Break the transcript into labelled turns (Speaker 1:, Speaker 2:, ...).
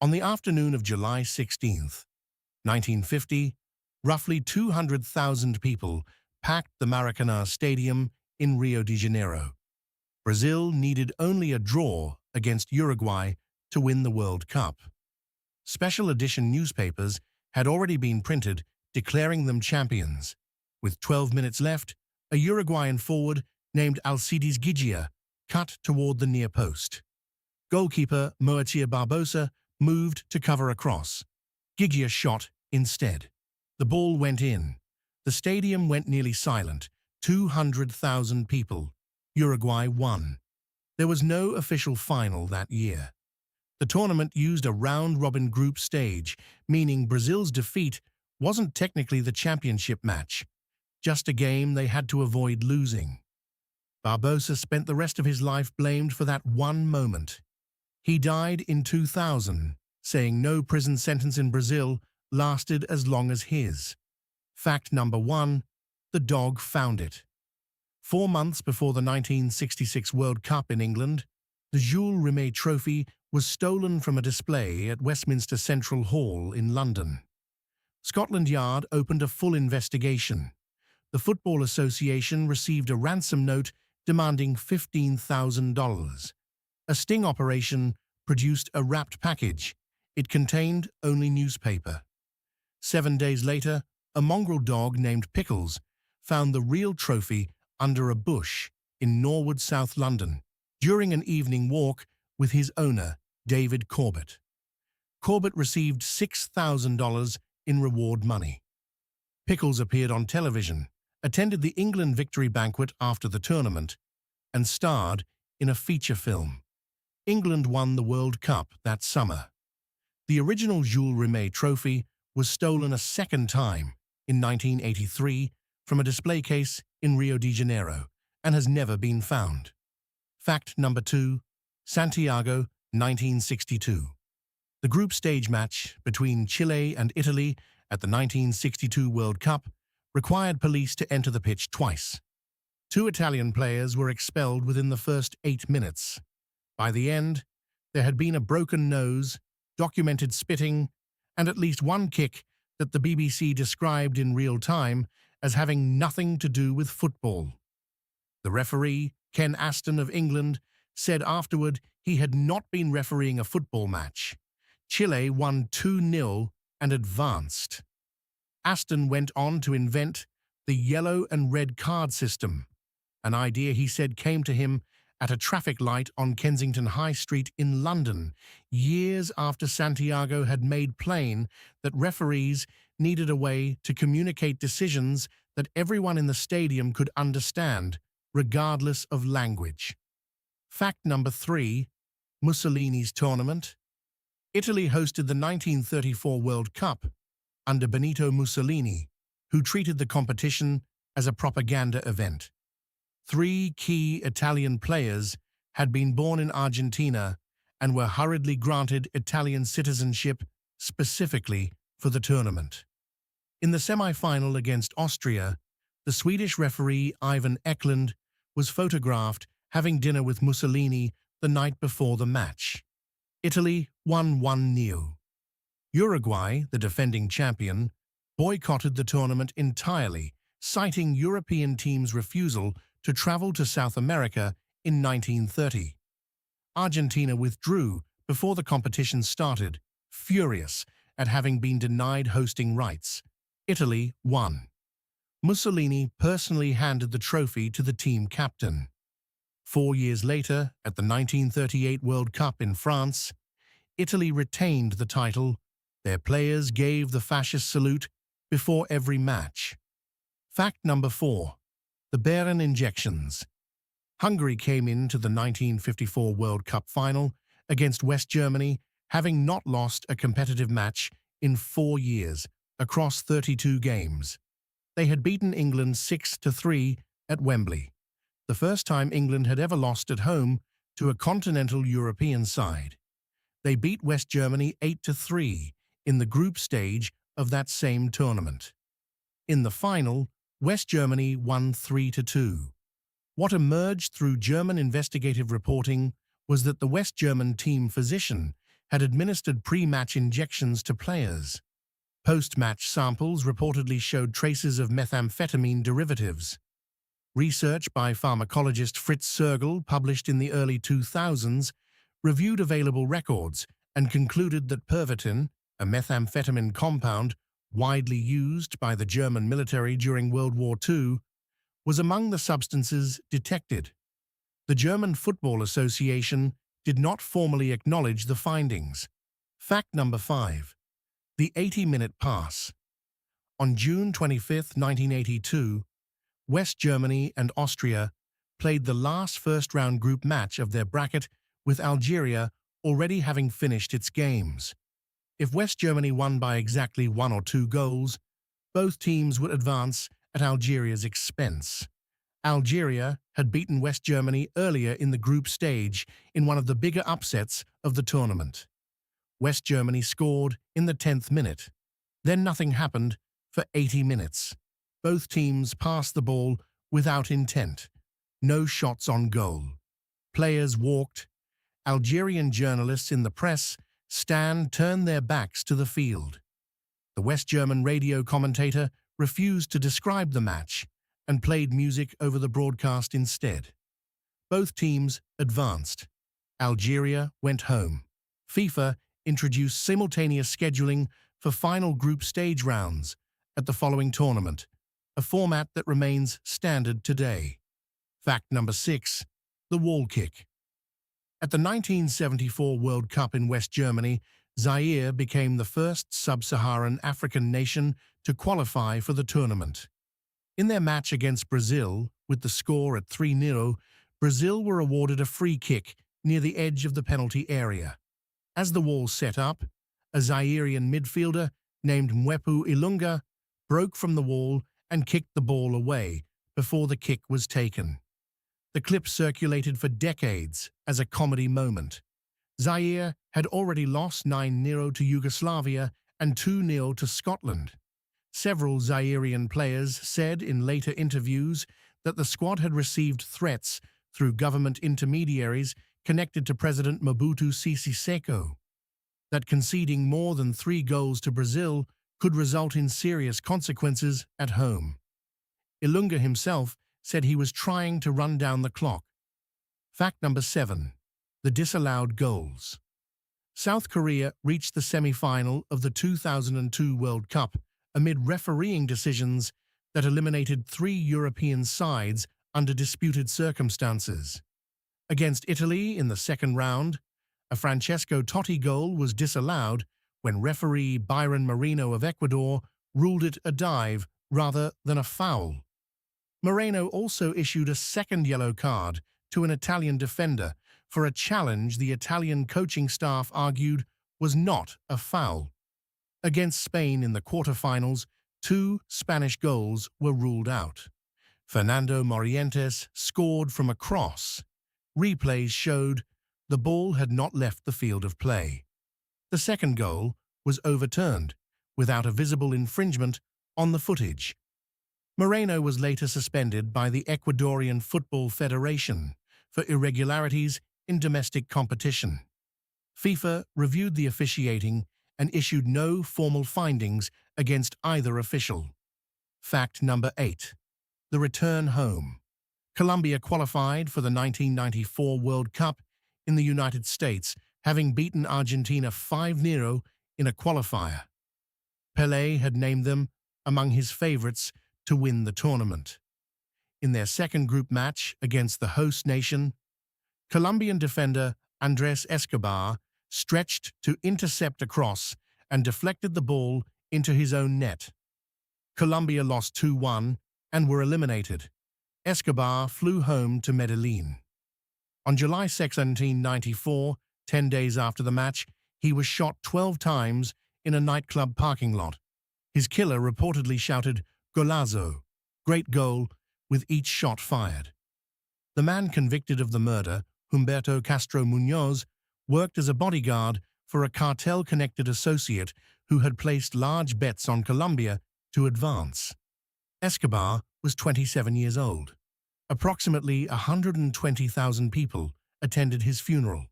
Speaker 1: On the afternoon of July 16th, 1950, roughly 200,000 people packed the Maracanã Stadium in Rio de Janeiro. Brazil needed only a draw against Uruguay to win the World Cup. Special edition newspapers had already been printed declaring them champions. With 12 minutes left, a Uruguayan forward named Alcides Giguia cut toward the near post. Goalkeeper Moatia Barbosa moved to cover a cross. Giguia shot instead. The ball went in. The stadium went nearly silent. 200,000 people. Uruguay won. There was no official final that year. The tournament used a round-robin group stage, meaning Brazil's defeat wasn't technically the championship match, just a game they had to avoid losing. Barbosa spent the rest of his life blamed for that one moment. He died in 2000, saying no prison sentence in Brazil lasted as long as his. Fact number 1, the dog found it. 4 months before the 1966 World Cup in England, the Jules Rimet Trophy was stolen from a display at Westminster Central Hall in London. Scotland Yard opened a full investigation. The Football Association received a ransom note demanding $15,000. A sting operation produced a wrapped package. It contained only newspaper. 7 days later, a mongrel dog named Pickles found the real trophy under a bush in Norwood, South London, during an evening walk with his owner, David Corbett. Corbett received $6,000 in reward money. Pickles appeared on television, attended the England victory banquet after the tournament, and starred in a feature film. England won the World Cup that summer. The original Jules Rimet Trophy was stolen a second time in 1983 from a display case in Rio de Janeiro and has never been found. Fact number 2, Santiago, 1962. The group stage match between Chile and Italy at the 1962 World Cup required police to enter the pitch twice. 2 Italian players were expelled within the first 8 minutes. By the end, there had been a broken nose, documented spitting, and at least one kick that the BBC described in real time as having nothing to do with football. The referee, Ken Aston of England, said afterward he had not been refereeing a football match. Chile won 2-0 and advanced. Aston went on to invent the yellow and red card system, an idea he said came to him at a traffic light on Kensington High Street in London, years after Santiago had made plain that referees needed a way to communicate decisions that everyone in the stadium could understand, regardless of language. Fact number 3, Mussolini's tournament. Italy hosted the 1934 World Cup under Benito Mussolini, who treated the competition as a propaganda event. 3 key Italian players had been born in Argentina and were hurriedly granted Italian citizenship specifically for the tournament. In the semi-final against Austria, the Swedish referee Ivan Eklund was photographed having dinner with Mussolini the night before the match. Italy won 1-0. Uruguay, the defending champion, boycotted the tournament entirely, citing European teams' refusal to travel to South America in 1930. Argentina withdrew before the competition started, furious at having been denied hosting rights. Italy won. Mussolini personally handed the trophy to the team captain. 4 years later, at the 1938 World Cup in France, Italy retained the title. Their players gave the fascist salute before every match. Fact number 4, the Bären injections. Hungary came into the 1954 World Cup final against West Germany, having not lost a competitive match in 4 years across 32 games. They had beaten England 6-3 at Wembley, the first time England had ever lost at home to a continental European side. They beat West Germany 8-3 in the group stage of that same tournament. In the final, West Germany won 3-2. What emerged through German investigative reporting was that the West German team physician had administered pre-match injections to players. Post-match samples reportedly showed traces of methamphetamine derivatives. Research by pharmacologist Fritz Sergel, published in the early 2000s, reviewed available records and concluded that Pervitin, a methamphetamine compound widely used by the German military during World War II, was among the substances detected. The German Football Association did not formally acknowledge the findings. Fact number 5. The 80-minute pass. On June 25, 1982, West Germany and Austria played the last first-round group match of their bracket, with Algeria already having finished its games. If West Germany won by exactly 1 or 2 goals, both teams would advance at Algeria's expense. Algeria had beaten West Germany earlier in the group stage in one of the bigger upsets of the tournament. West Germany scored in the 10th minute. Then nothing happened for 80 minutes. Both teams passed the ball without intent. No shots on goal. Players walked. Algerian journalists in the press stand turned their backs to the field. The West German radio commentator refused to describe the match and played music over the broadcast instead. Both teams advanced. Algeria went home. FIFA introduced simultaneous scheduling for final group stage rounds at the following tournament, a format that remains standard today. Fact number 6. The wall kick. At the 1974 World Cup in West Germany, Zaire became the first sub-Saharan African nation to qualify for the tournament. In their match against Brazil, with the score at 3-0, Brazil were awarded a free kick near the edge of the penalty area. As the wall set up, a Zairian midfielder named Mwepu Ilunga broke from the wall and kicked the ball away before the kick was taken. The clip circulated for decades as a comedy moment. Zaire had already lost 9-0 to Yugoslavia and 2-0 to Scotland. Several Zairean players said in later interviews that the squad had received threats through government intermediaries connected to President Mobutu Sese Seko, that conceding more than 3 goals to Brazil could result in serious consequences at home. Ilunga himself said he was trying to run down the clock. Fact number 7. The disallowed goals. South Korea reached the semi-final of the 2002 World Cup amid refereeing decisions that eliminated 3 European sides under disputed circumstances. Against Italy in the second round, a Francesco Totti goal was disallowed when referee Byron Moreno of Ecuador ruled it a dive rather than a foul. Moreno also issued a second yellow card to an Italian defender for a challenge the Italian coaching staff argued was not a foul. Against Spain in the quarterfinals, 2 Spanish goals were ruled out. Fernando Morientes scored from a cross. Replays showed the ball had not left the field of play. The second goal was overturned without a visible infringement on the footage. Moreno was later suspended by the Ecuadorian Football Federation for irregularities in domestic competition. FIFA reviewed the officiating and issued no formal findings against either official. Fact number 8. The return home. Colombia qualified for the 1994 World Cup in the United States, having beaten Argentina 5-0 in a qualifier. Pelé had named them among his favorites to win the tournament. In their second group match against the host nation, Colombian defender Andrés Escobar stretched to intercept a cross and deflected the ball into his own net. Colombia lost 2-1 and were eliminated. Escobar flew home to Medellin. On July 6, 1994, 10 days after the match, he was shot 12 times in a nightclub parking lot. His killer reportedly shouted, "Golazo," great goal, with each shot fired. The man convicted of the murder, Humberto Castro Muñoz, worked as a bodyguard for a cartel-connected associate who had placed large bets on Colombia to advance. Escobar was 27 years old. Approximately 120,000 people attended his funeral.